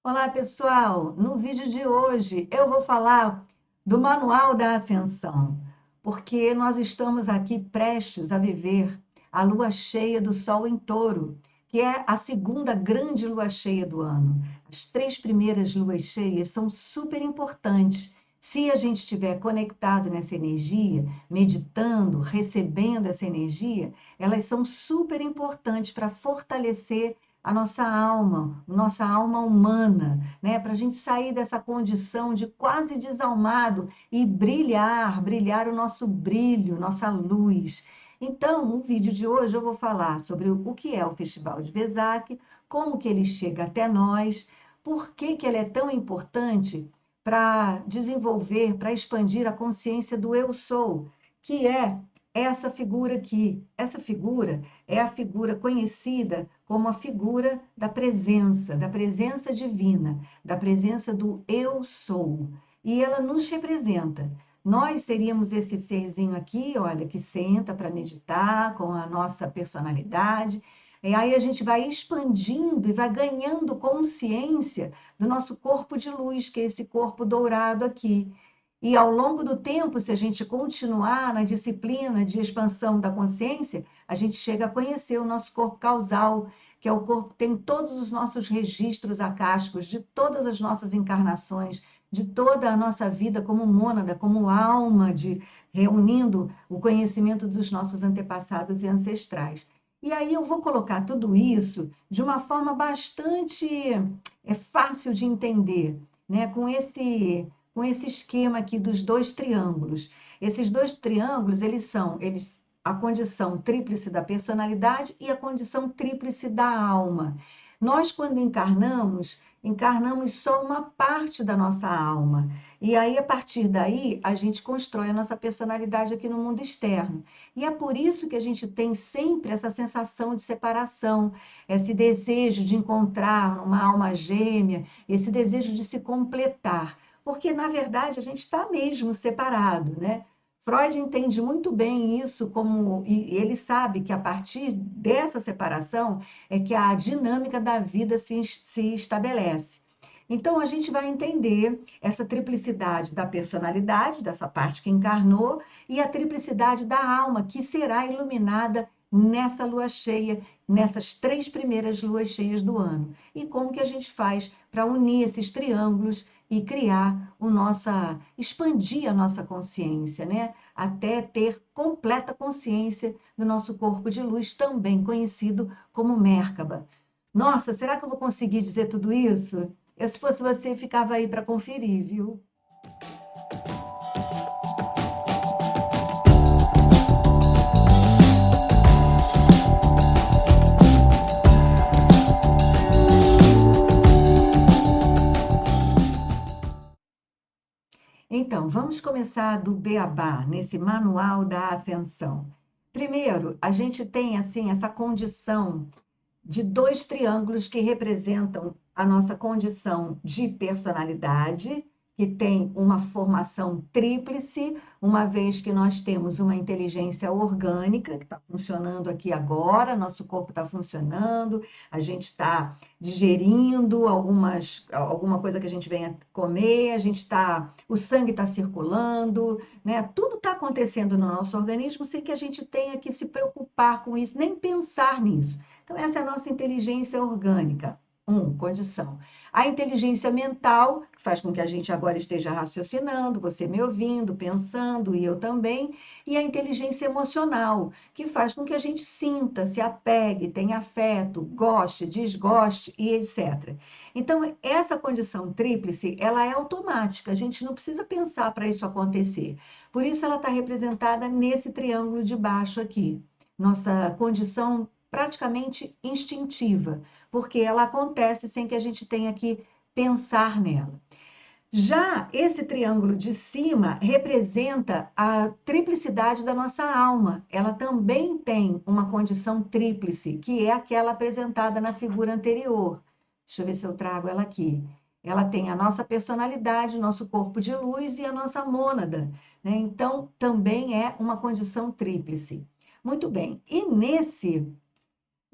Olá, pessoal! No vídeo de hoje eu vou falar do Manual da Ascensão, porque nós estamos aqui prestes a viver a lua cheia do Sol em Touro, que é a segunda grande lua cheia do ano. As três primeiras luas cheias são super importantes. Se a gente estiver conectado nessa energia, meditando, recebendo essa energia, elas são super importantes para fortalecer a nossa alma humana, né? Para a gente sair dessa condição de quase desalmado e brilhar o nosso brilho, nossa luz. Então, no vídeo de hoje eu vou falar sobre o que é o Festival de Vesak, como que ele chega até nós, por que que ele é tão importante para desenvolver, para expandir a consciência do eu sou, que é essa figura aqui. Essa figura é a figura conhecida como a figura da presença divina, da presença do eu sou. E ela nos representa. Nós seríamos esse serzinho aqui, olha, que senta para meditar com a nossa personalidade. E aí a gente vai expandindo e vai ganhando consciência do nosso corpo de luz, que é esse corpo dourado aqui. E ao longo do tempo, se a gente continuar na disciplina de expansão da consciência, a gente chega a conhecer o nosso corpo causal, que é o corpo que tem todos os nossos registros acásticos de todas as nossas encarnações, de toda a nossa vida como mônada, como alma, reunindo o conhecimento dos nossos antepassados e ancestrais. E aí eu vou colocar tudo isso de uma forma bastante fácil de entender, né? Com esse esquema aqui dos dois triângulos. Esses dois triângulos, eles a condição tríplice da personalidade e a condição tríplice da alma. Nós, quando encarnamos só uma parte da nossa alma. E aí, a partir daí, a gente constrói a nossa personalidade aqui no mundo externo. E é por isso que a gente tem sempre essa sensação de separação, esse desejo de encontrar uma alma gêmea, esse desejo de se completar. Porque, na verdade, a gente está mesmo separado, né? Freud entende muito bem isso e ele sabe que a partir dessa separação é que a dinâmica da vida se estabelece. Então, a gente vai entender essa triplicidade da personalidade, dessa parte que encarnou, e a triplicidade da alma, que será iluminada nessa lua cheia, nessas três primeiras luas cheias do ano. E como que a gente faz para unir esses triângulos e expandir a nossa consciência, né? Até ter completa consciência do nosso corpo de luz, também conhecido como Merkaba. Nossa, será que eu vou conseguir dizer tudo isso? Eu, se fosse você, ficava aí para conferir, viu? Então, vamos começar do beabá, nesse manual da ascensão. Primeiro, a gente tem assim essa condição de dois triângulos que representam a nossa condição de personalidade, que tem uma formação tríplice, uma vez que nós temos uma inteligência orgânica, que está funcionando aqui agora, nosso corpo está funcionando, a gente está digerindo alguma coisa que a gente venha comer, o sangue está circulando, né? Tudo está acontecendo no nosso organismo sem que a gente tenha que se preocupar com isso, nem pensar nisso. Então, essa é a nossa inteligência orgânica. Condição. A inteligência mental, que faz com que a gente agora esteja raciocinando, você me ouvindo, pensando, e eu também. E a inteligência emocional, que faz com que a gente sinta, se apegue, tenha afeto, goste, desgoste e etc. Então, essa condição tríplice, ela é automática, a gente não precisa pensar para isso acontecer. Por isso, ela está representada nesse triângulo de baixo aqui. Nossa condição praticamente instintiva, porque ela acontece sem que a gente tenha que pensar nela. Já esse triângulo de cima representa a triplicidade da nossa alma. Ela também tem uma condição tríplice, que é aquela apresentada na figura anterior. Deixa eu ver se eu trago ela aqui. Ela tem a nossa personalidade, o nosso corpo de luz e a nossa mônada, né? Então, também é uma condição tríplice. Muito bem. E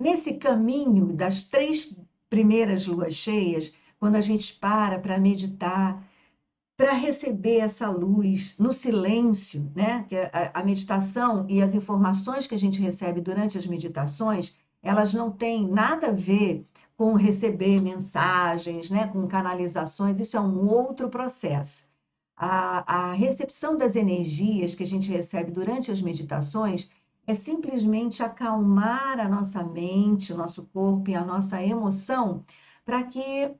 nesse caminho das três primeiras luas cheias, quando a gente para meditar, para receber essa luz no silêncio, né? Que a meditação e as informações que a gente recebe durante as meditações, elas não têm nada a ver com receber mensagens, né? Com canalizações, isso é um outro processo. A recepção das energias que a gente recebe durante as meditações é simplesmente acalmar a nossa mente, o nosso corpo e a nossa emoção, para que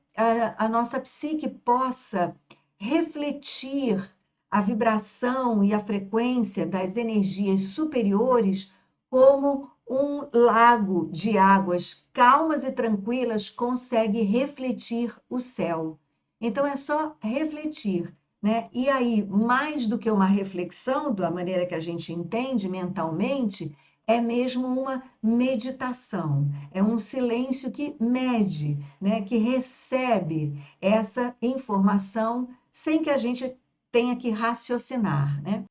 a nossa psique possa refletir a vibração e a frequência das energias superiores como um lago de águas calmas e tranquilas consegue refletir o céu. Então é só refletir, né? E aí, mais do que uma reflexão da maneira que a gente entende mentalmente, é mesmo uma meditação, é um silêncio que mede, né? Que recebe essa informação sem que a gente tenha que raciocinar, né?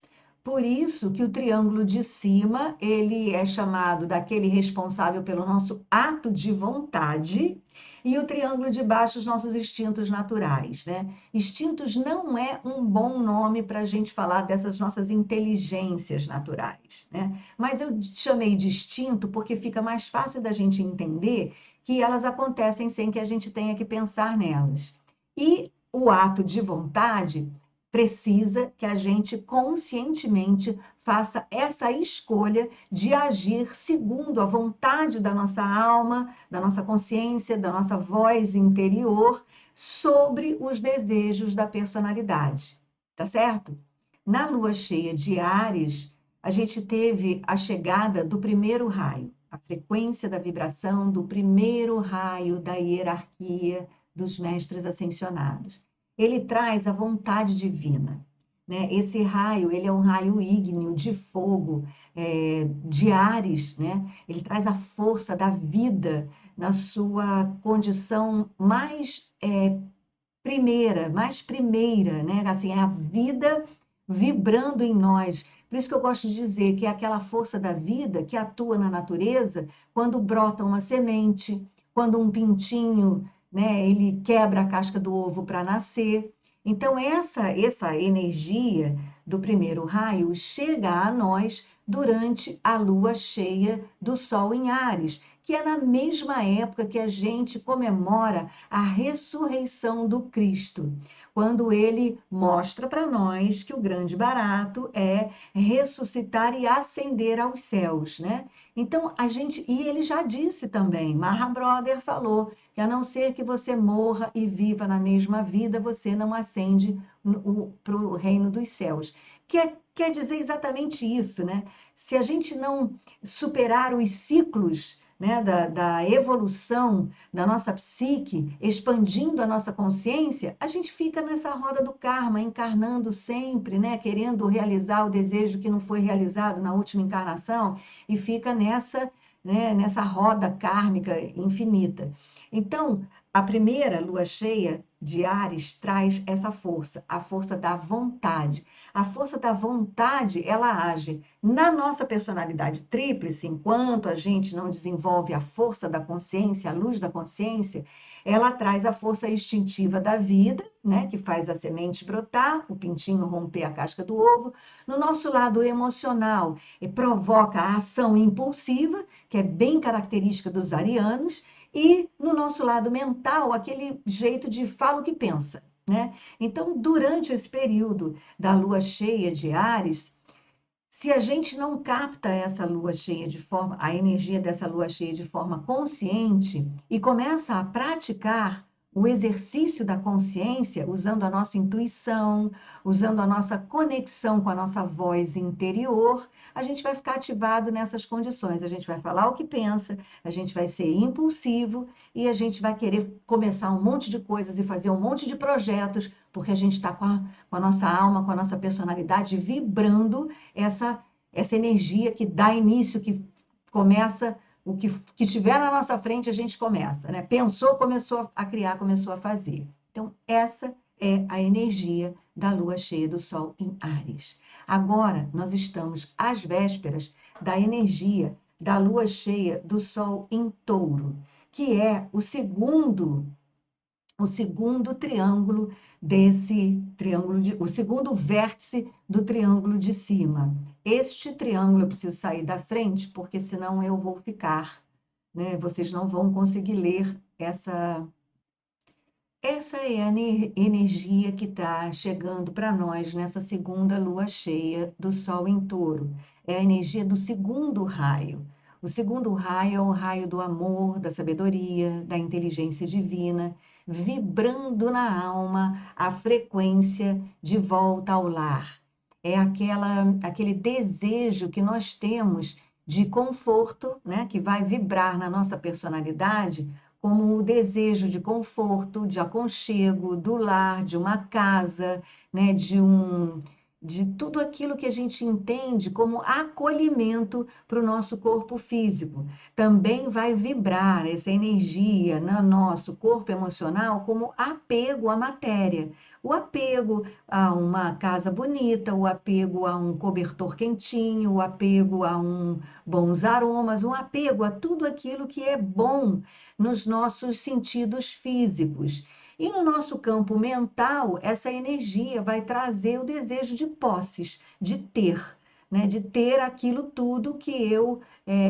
Por isso que o triângulo de cima, ele é chamado daquele responsável pelo nosso ato de vontade, e o triângulo de baixo, os nossos instintos naturais, né? Instintos não é um bom nome para a gente falar dessas nossas inteligências naturais, né? Mas eu chamei de instinto porque fica mais fácil da gente entender que elas acontecem sem que a gente tenha que pensar nelas. E o ato de vontade precisa que a gente conscientemente faça essa escolha de agir segundo a vontade da nossa alma, da nossa consciência, da nossa voz interior sobre os desejos da personalidade, tá certo? Na lua cheia de Áries, a gente teve a chegada do primeiro raio, a frequência da vibração do primeiro raio da hierarquia dos mestres ascensionados. Ele traz a vontade divina, né? Esse raio, ele é um raio ígneo de fogo, de Áries, né? Ele traz a força da vida na sua condição mais mais primeira, né? Assim, é a vida vibrando em nós. Por isso que eu gosto de dizer que é aquela força da vida que atua na natureza quando brota uma semente, quando um pintinho, né, ele quebra a casca do ovo para nascer. Então, essa energia do primeiro raio chega a nós durante a lua cheia do Sol em Áries, que é na mesma época que a gente comemora a ressurreição do Cristo, quando ele mostra para nós que o grande barato é ressuscitar e ascender aos céus, né? Então, e ele já disse também, Mahabrother falou, que a não ser que você morra e viva na mesma vida, você não ascende para o reino dos céus. Quer dizer exatamente isso, né? Se a gente não superar os ciclos, né, da evolução da nossa psique, expandindo a nossa consciência, a gente fica nessa roda do karma, encarnando sempre, né, querendo realizar o desejo que não foi realizado na última encarnação, e fica nessa, né, nessa roda kármica infinita. Então, a primeira lua cheia de Áries traz essa força, a força da vontade. A força da vontade, ela age na nossa personalidade tríplice, enquanto a gente não desenvolve a força da consciência, a luz da consciência, ela traz a força instintiva da vida, né, que faz a semente brotar, o pintinho romper a casca do ovo. No nosso lado emocional, provoca a ação impulsiva, que é bem característica dos arianos, e no nosso lado mental, aquele jeito de fala o que pensa, né? Então, durante esse período da lua cheia de Áries, se a gente não capta essa lua cheia a energia dessa lua cheia de forma consciente e começa a praticar o exercício da consciência, usando a nossa intuição, usando a nossa conexão com a nossa voz interior, a gente vai ficar ativado nessas condições. A gente vai falar o que pensa, a gente vai ser impulsivo e a gente vai querer começar um monte de coisas e fazer um monte de projetos, porque a gente está com a nossa alma, com a nossa personalidade vibrando essa energia que dá início, que começa, que estiver na nossa frente, a gente começa, né? Pensou, começou a criar, começou a fazer. Então, essa é a energia da lua cheia do Sol em Áries. Agora, nós estamos às vésperas da energia da lua cheia do Sol em Touro, que é o segundo o segundo triângulo desse triângulo, o segundo vértice do triângulo de cima. Este triângulo eu preciso sair da frente, porque senão eu vou ficar, né? Vocês não vão conseguir ler essa. Essa é a energia que está chegando para nós nessa segunda lua cheia do Sol em Touro. É a energia do segundo raio. O segundo raio é o raio do amor, da sabedoria, da inteligência divina, vibrando na alma a frequência de volta ao lar. É aquele desejo que nós temos de conforto, né, que vai vibrar na nossa personalidade como o desejo de conforto, de aconchego, do lar, de uma casa, né, de tudo aquilo que a gente entende como acolhimento para o nosso corpo físico. Também vai vibrar essa energia no nosso corpo emocional como apego à matéria. O apego a uma casa bonita, o apego a um cobertor quentinho, o apego a bons aromas, um apego a tudo aquilo que é bom nos nossos sentidos físicos. E no nosso campo mental, essa energia vai trazer o desejo de posses, de ter, né? De ter aquilo tudo que eu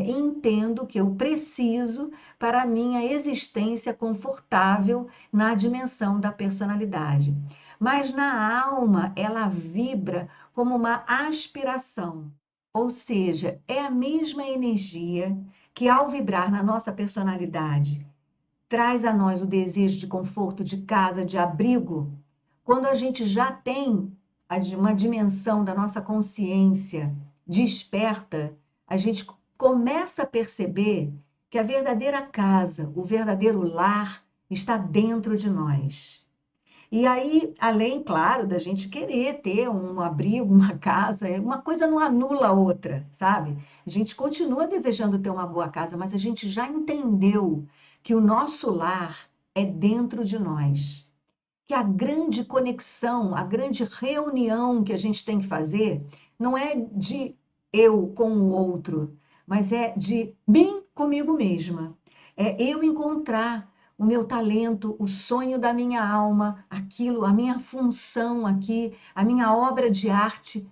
entendo, que eu preciso para a minha existência confortável na dimensão da personalidade. Mas na alma, ela vibra como uma aspiração, ou seja, é a mesma energia que, ao vibrar na nossa personalidade, traz a nós o desejo de conforto, de casa, de abrigo. Quando a gente já tem uma dimensão da nossa consciência desperta, a gente começa a perceber que a verdadeira casa, o verdadeiro lar, está dentro de nós. E aí, além, claro, da gente querer ter um abrigo, uma casa, uma coisa não anula a outra, sabe? A gente continua desejando ter uma boa casa, mas a gente já entendeu que o nosso lar é dentro de nós. Que a grande conexão, a grande reunião que a gente tem que fazer não é de eu com o outro, mas é de mim comigo mesma. É eu encontrar o meu talento, o sonho da minha alma, aquilo, a minha função aqui, a minha obra de arte,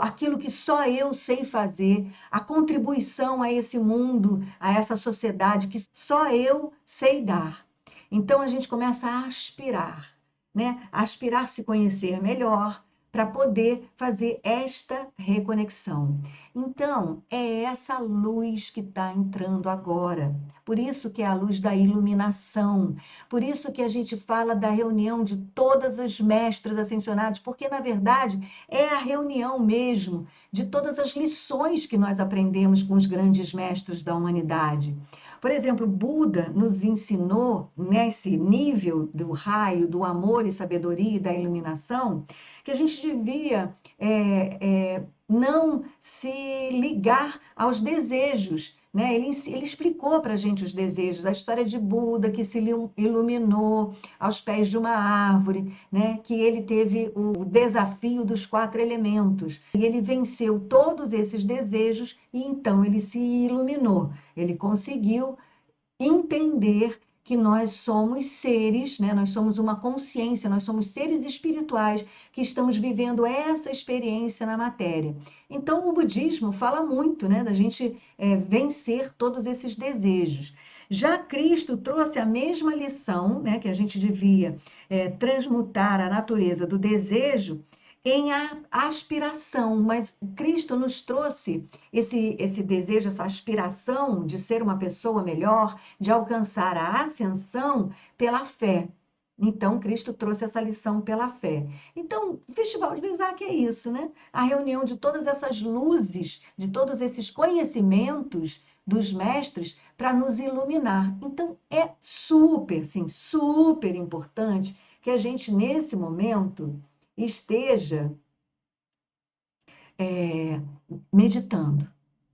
aquilo que só eu sei fazer, a contribuição a esse mundo, a essa sociedade que só eu sei dar. Então a gente começa a aspirar, né? A aspirar se conhecer melhor para poder fazer esta reconexão. Então, é essa luz que está entrando agora. Por isso que é a luz da iluminação. Por isso que a gente fala da reunião de todas as mestras ascensionadas, porque, na verdade, é a reunião mesmo de todas as lições que nós aprendemos com os grandes mestres da humanidade. Por exemplo, Buda nos ensinou, nesse nível do raio, do amor e sabedoria e da iluminação, que a gente devia não se ligar aos desejos, né? Ele explicou para a gente os desejos, a história de Buda que se iluminou aos pés de uma árvore, né? Que ele teve o desafio dos 4 elementos. E ele venceu todos esses desejos e então ele se iluminou. Ele conseguiu entender que nós somos seres, né? Nós somos uma consciência, nós somos seres espirituais que estamos vivendo essa experiência na matéria. Então, o budismo fala muito, né, da gente vencer todos esses desejos. Já Cristo trouxe a mesma lição, né, que a gente devia transmutar a natureza do desejo em aspiração, mas Cristo nos trouxe esse desejo, essa aspiração de ser uma pessoa melhor, de alcançar a ascensão pela fé. Então, Cristo trouxe essa lição pela fé. Então, o Festival de Vesak é isso, né? A reunião de todas essas luzes, de todos esses conhecimentos dos mestres para nos iluminar. Então, é super, sim, super importante que a gente, nesse momento, esteja é, meditando,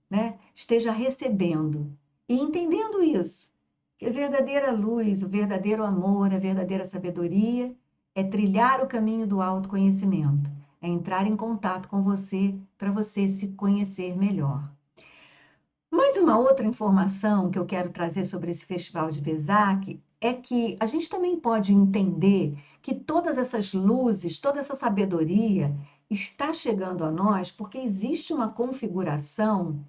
né? Esteja recebendo e entendendo isso, que a verdadeira luz, o verdadeiro amor, a verdadeira sabedoria é trilhar o caminho do autoconhecimento, é entrar em contato com você para você se conhecer melhor. Mais uma outra informação que eu quero trazer sobre esse Festival de Vesak é que a gente também pode entender que todas essas luzes, toda essa sabedoria está chegando a nós porque existe uma configuração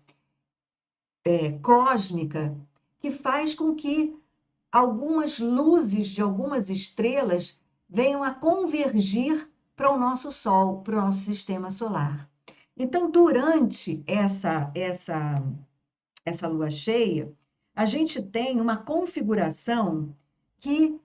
cósmica que faz com que algumas luzes de algumas estrelas venham a convergir para o nosso Sol, para o nosso sistema solar. Então, durante essa lua cheia, a gente tem uma configuração que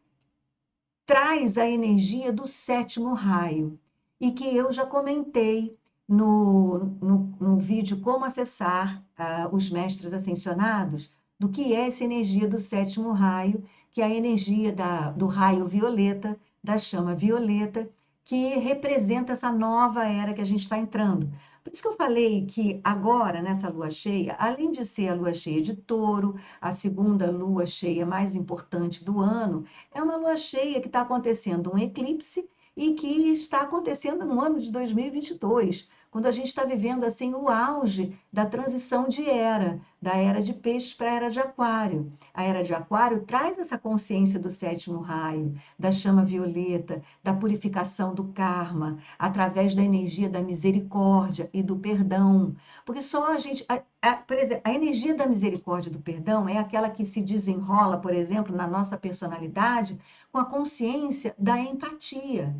traz a energia do sétimo raio, e que eu já comentei no vídeo Como Acessar os Mestres Ascensionados, do que é essa energia do sétimo raio, que é a energia do raio violeta, da chama violeta, que representa essa nova era que a gente está entrando. Por isso que eu falei que agora, nessa lua cheia, além de ser a lua cheia de Touro, a segunda lua cheia mais importante do ano, é uma lua cheia que está acontecendo um eclipse e que está acontecendo no ano de 2022, quando a gente está vivendo assim o auge da transição de era, da era de peixes para a era de aquário. A era de aquário traz essa consciência do sétimo raio, da chama violeta, da purificação do karma, através da energia da misericórdia e do perdão. Porque só a gente, por exemplo, a energia da misericórdia e do perdão é aquela que se desenrola, por exemplo, na nossa personalidade, com a consciência da empatia.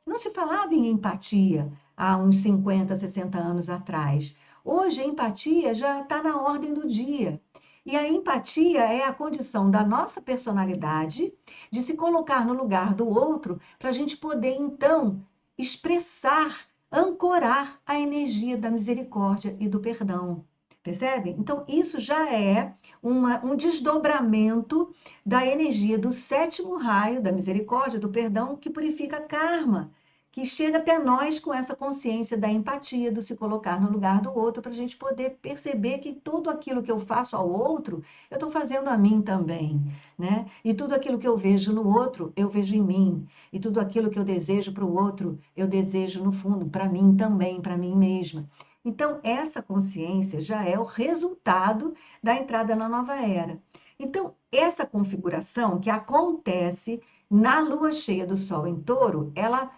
Não se falava em empatia há uns 50, 60 anos atrás. Hoje, a empatia já está na ordem do dia. E a empatia é a condição da nossa personalidade de se colocar no lugar do outro para a gente poder, então, expressar, ancorar a energia da misericórdia e do perdão. Percebe? Então, isso já é um desdobramento da energia do sétimo raio, da misericórdia, do perdão, que purifica karma, que chega até nós com essa consciência da empatia, do se colocar no lugar do outro, para a gente poder perceber que tudo aquilo que eu faço ao outro, eu estou fazendo a mim também, né? E tudo aquilo que eu vejo no outro, eu vejo em mim. E tudo aquilo que eu desejo para o outro, eu desejo, no fundo, para mim também, para mim mesma. Então, essa consciência já é o resultado da entrada na nova era. Então, essa configuração que acontece na lua cheia do Sol em Touro, ela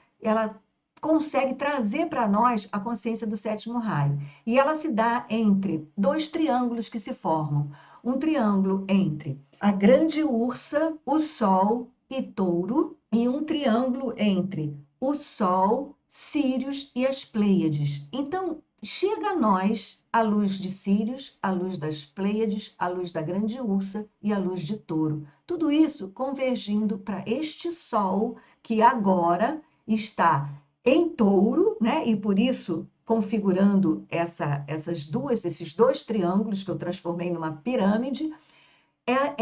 consegue trazer para nós a consciência do sétimo raio. E ela se dá entre dois triângulos que se formam. Um triângulo entre a grande ursa, o Sol e Touro, e um triângulo entre o Sol, Sírios e as Pleiades. Então, chega a nós a luz de Sírios, a luz das Pleiades, a luz da grande ursa e a luz de Touro. Tudo isso convergindo para este Sol que agora está em Touro, né? E por isso configurando esses dois triângulos que eu transformei numa pirâmide, é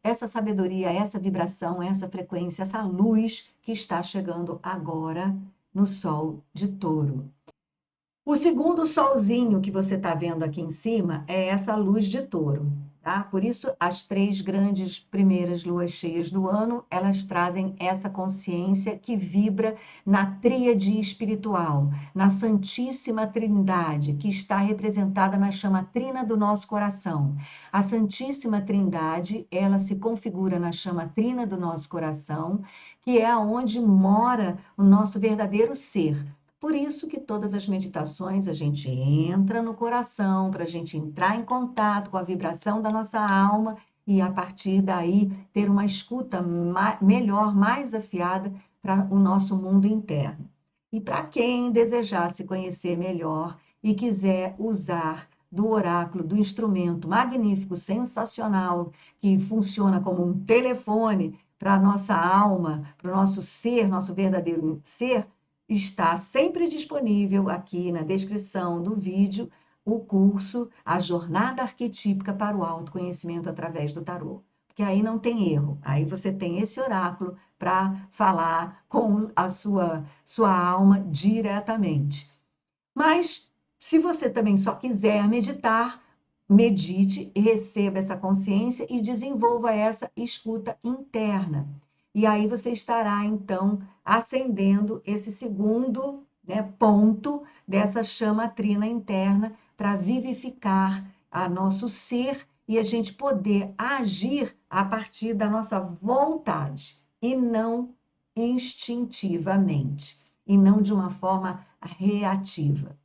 essa sabedoria, essa vibração, essa frequência, essa luz que está chegando agora no Sol de Touro. O segundo solzinho que você está vendo aqui em cima é essa luz de Touro, tá? Por isso, as três grandes primeiras luas cheias do ano, elas trazem essa consciência que vibra na tríade espiritual, na Santíssima Trindade, que está representada na chama trina do nosso coração. A Santíssima Trindade, ela se configura na chama trina do nosso coração, que é onde mora o nosso verdadeiro ser. Por isso que todas as meditações a gente entra no coração, para a gente entrar em contato com a vibração da nossa alma e, a partir daí, ter uma escuta melhor, mais afiada para o nosso mundo interno. E para quem desejar se conhecer melhor e quiser usar do oráculo, do instrumento magnífico, sensacional, que funciona como um telefone para a nossa alma, para o nosso ser, nosso verdadeiro ser, está sempre disponível aqui na descrição do vídeo o curso A Jornada Arquetípica para o Autoconhecimento através do Tarô. Porque aí não tem erro, aí você tem esse oráculo para falar com a sua alma diretamente. Mas, se você também só quiser meditar, medite e receba essa consciência e desenvolva essa escuta interna. E aí você estará, então, acendendo esse segundo, né, ponto dessa chama trina interna para vivificar a nosso ser e a gente poder agir a partir da nossa vontade e não instintivamente, e não de uma forma reativa.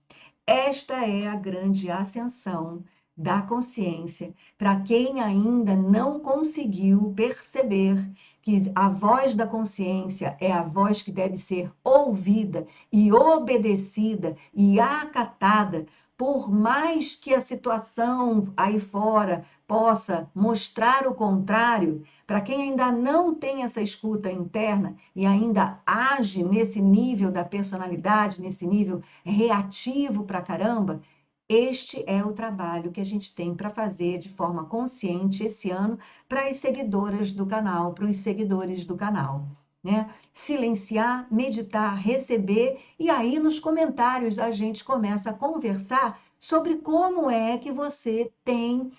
Esta é a grande ascensão da consciência para quem ainda não conseguiu perceber que a voz da consciência é a voz que deve ser ouvida e obedecida e acatada, por mais que a situação aí fora possa mostrar o contrário. Para quem ainda não tem essa escuta interna e ainda age nesse nível da personalidade, nesse nível reativo pra caramba, este é o trabalho que a gente tem para fazer de forma consciente esse ano para as seguidoras do canal, para os seguidores do canal, né? Silenciar, meditar, receber, e aí nos comentários a gente começa a conversar sobre como é que você tem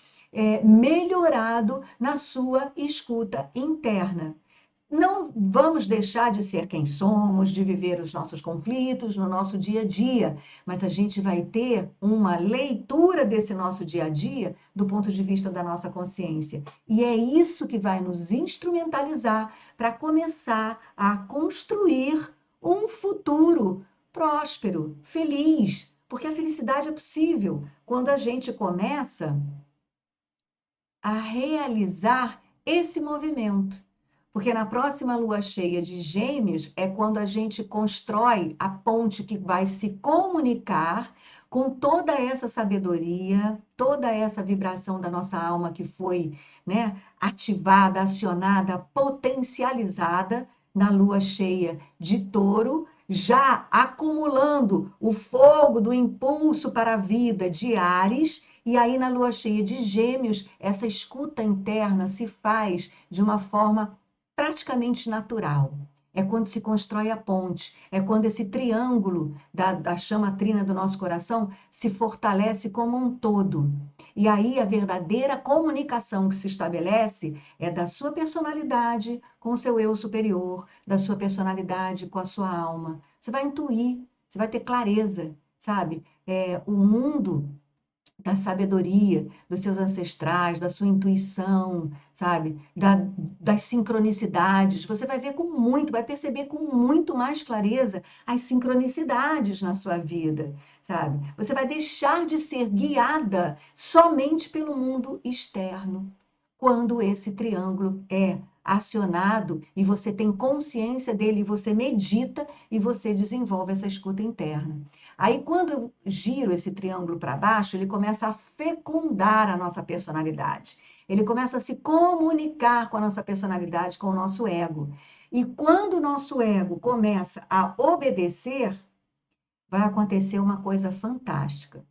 melhorado na sua escuta interna. Não vamos deixar de ser quem somos, de viver os nossos conflitos no nosso dia a dia, mas a gente vai ter uma leitura desse nosso dia a dia do ponto de vista da nossa consciência. E é isso que vai nos instrumentalizar para começar a construir um futuro próspero, feliz, porque a felicidade é possível quando a gente começa a realizar esse movimento. Porque na próxima lua cheia de Gêmeos é quando a gente constrói a ponte que vai se comunicar com toda essa sabedoria, toda essa vibração da nossa alma que foi, né, ativada, acionada, potencializada na lua cheia de Touro, já acumulando o fogo do impulso para a vida de Áries. E aí, na lua cheia de Gêmeos, essa escuta interna se faz de uma forma praticamente natural. É quando se constrói a ponte, é quando esse triângulo da chama trina do nosso coração se fortalece como um todo. E aí a verdadeira comunicação que se estabelece é da sua personalidade com o seu eu superior, da sua personalidade com a sua alma. Você vai intuir, você vai ter clareza, sabe? O mundo da sabedoria dos seus ancestrais, da sua intuição, sabe? Das sincronicidades. Você vai ver com muito, vai perceber com muito mais clareza as sincronicidades na sua vida, sabe? Você vai deixar de ser guiada somente pelo mundo externo, quando esse triângulo é acionado e você tem consciência dele, você medita e você desenvolve essa escuta interna. Aí, quando eu giro esse triângulo para baixo, ele começa a fecundar a nossa personalidade. Ele começa a se comunicar com a nossa personalidade, com o nosso ego. E quando o nosso ego começa a obedecer, vai acontecer uma coisa fantástica.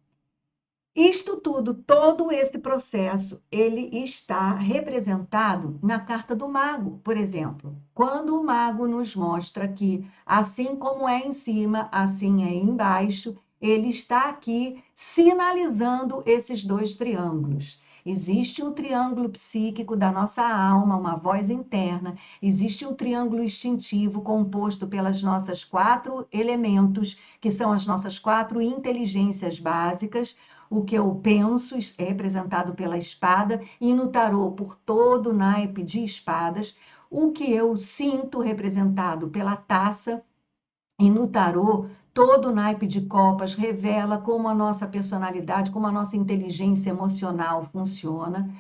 Isto tudo, todo esse processo, ele está representado na carta do mago, por exemplo. Quando o mago nos mostra que, assim como é em cima, assim é embaixo, ele está aqui sinalizando esses dois triângulos. Existe um triângulo psíquico da nossa alma, uma voz interna. Existe um triângulo instintivo composto pelas nossas 4 elementos, que são as nossas 4 inteligências básicas. O que eu penso é representado pela espada, e no tarô por todo o naipe de espadas. O que eu sinto, representado pela taça, e no tarô todo o naipe de copas revela como a nossa personalidade, como a nossa inteligência emocional funciona.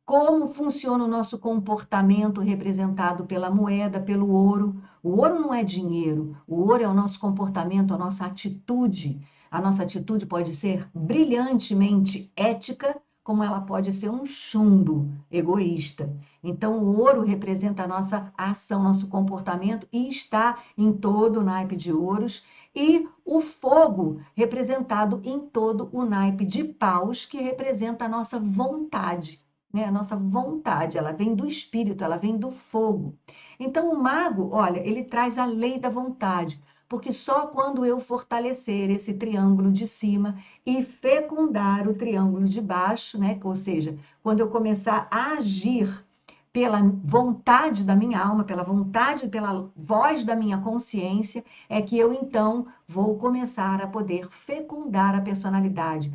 Como funciona o nosso comportamento representado pela moeda, pelo ouro. O ouro não é dinheiro, o ouro é o nosso comportamento, a nossa atitude. A nossa atitude pode ser brilhantemente ética, como ela pode ser um chumbo egoísta. Então, o ouro representa a nossa ação, nosso comportamento, e está em todo o naipe de ouros. E o fogo, representado em todo o naipe de paus, que representa a nossa vontade. Né? A nossa vontade, ela vem do espírito, ela vem do fogo. Então, o mago, olha, ele traz a lei da vontade, porque só quando eu fortalecer esse triângulo de cima e fecundar o triângulo de baixo, né? Ou seja, quando eu começar a agir pela vontade da minha alma, pela vontade, pela voz da minha consciência, é que eu então vou começar a poder fecundar a personalidade,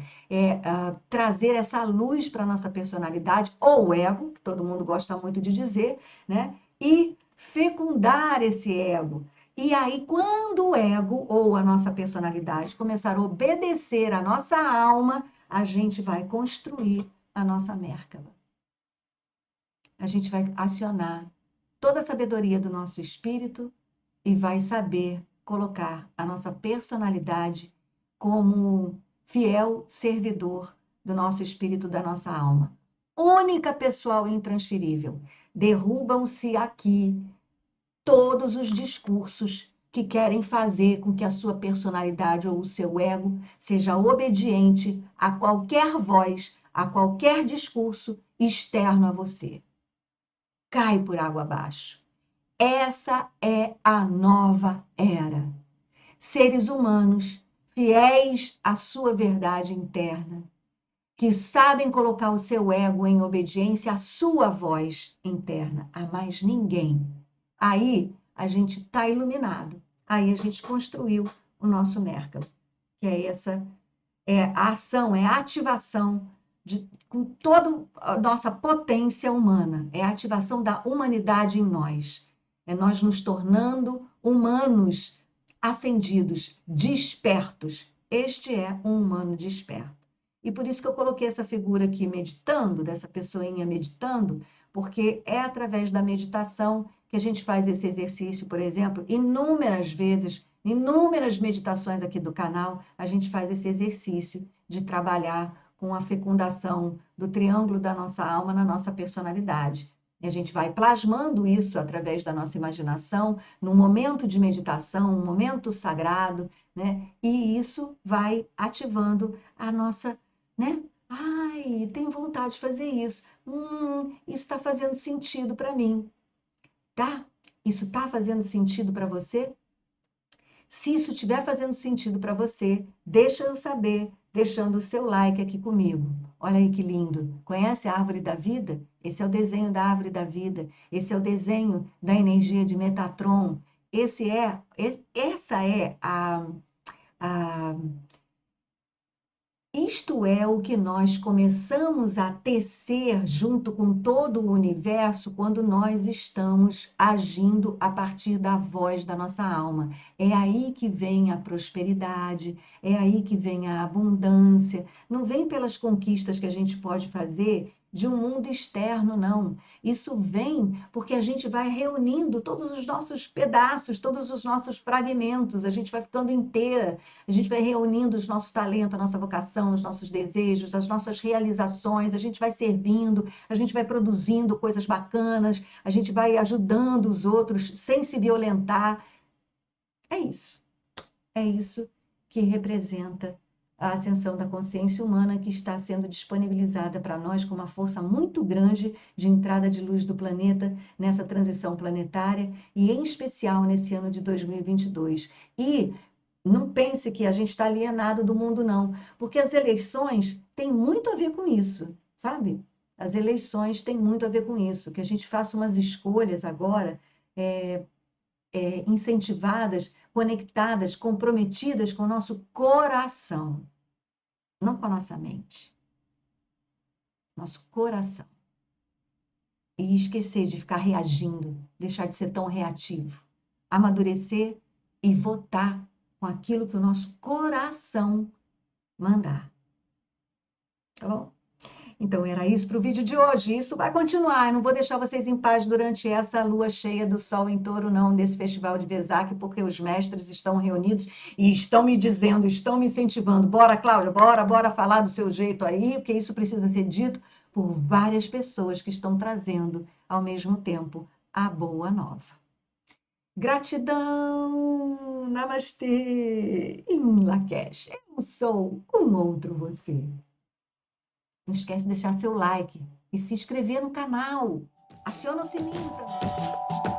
trazer essa luz para a nossa personalidade, ou o ego, que todo mundo gosta muito de dizer, né? E fecundar esse ego. E aí, quando o ego ou a nossa personalidade começar a obedecer a nossa alma, a gente vai construir a nossa Mérkaba. A gente vai acionar toda a sabedoria do nosso espírito e vai saber colocar a nossa personalidade como fiel servidor do nosso espírito, da nossa alma. Única, pessoal e intransferível. Derrubam-se aqui todos os discursos que querem fazer com que a sua personalidade ou o seu ego seja obediente a qualquer voz, a qualquer discurso externo a você. Cai por água abaixo. Essa é a nova era. Seres humanos fiéis à sua verdade interna, que sabem colocar o seu ego em obediência à sua voz interna, a mais ninguém. Aí a gente está iluminado. Aí a gente construiu o nosso Mérkaba, que é essa a ação, é a ativação com toda a nossa potência humana, é a ativação da humanidade em nós. É nós nos tornando humanos ascendidos, despertos. Este é um humano desperto. E por isso que eu coloquei essa figura aqui meditando, dessa pessoinha meditando, porque é através da meditação que a gente faz esse exercício, por exemplo, inúmeras vezes, inúmeras meditações aqui do canal, a gente faz esse exercício de trabalhar com a fecundação do triângulo da nossa alma na nossa personalidade. E a gente vai plasmando isso através da nossa imaginação, num momento de meditação, um momento sagrado, né? E isso vai ativando a nossa, né? Ai, tenho vontade de fazer isso. Isso está fazendo sentido para mim, tá? Isso está fazendo sentido para você? Se isso estiver fazendo sentido para você, deixa eu saber, deixando o seu like aqui comigo. Olha aí que lindo. Conhece a árvore da vida? Esse é o desenho da árvore da vida. Esse é o desenho da energia de Metatron. Essa é a Isto é o que nós começamos a tecer junto com todo o universo quando nós estamos agindo a partir da voz da nossa alma. É aí que vem a prosperidade, é aí que vem a abundância. Não vem pelas conquistas que a gente pode fazer de um mundo externo, não. Isso vem porque a gente vai reunindo todos os nossos pedaços, todos os nossos fragmentos, a gente vai ficando inteira. A gente vai reunindo os nossos talentos, a nossa vocação, os nossos desejos, as nossas realizações, a gente vai servindo, a gente vai produzindo coisas bacanas, a gente vai ajudando os outros sem se violentar. É isso. É isso que representa a ascensão da consciência humana que está sendo disponibilizada para nós com uma força muito grande de entrada de luz do planeta nessa transição planetária e, em especial, nesse ano de 2022. E não pense que a gente está alienado do mundo, não, porque as eleições têm muito a ver com isso, sabe? As eleições têm muito a ver com isso, que a gente faça umas escolhas agora incentivadas, conectadas, comprometidas com o nosso coração, não com a nossa mente, nosso coração. E esquecer de ficar reagindo, deixar de ser tão reativo, amadurecer e votar com aquilo que o nosso coração mandar. Tá bom? Então, era isso para o vídeo de hoje. Isso vai continuar. Eu não vou deixar vocês em paz durante essa lua cheia do Sol em Touro, não, desse Festival de Vesak, porque os mestres estão reunidos e estão me dizendo, estão me incentivando. Bora, Cláudia, bora falar do seu jeito aí, porque isso precisa ser dito por várias pessoas que estão trazendo, ao mesmo tempo, a boa nova. Gratidão! Namastê! Em Lakesh, eu sou um outro você. Não esquece de deixar seu like e se inscrever no canal. Aciona o sininho também.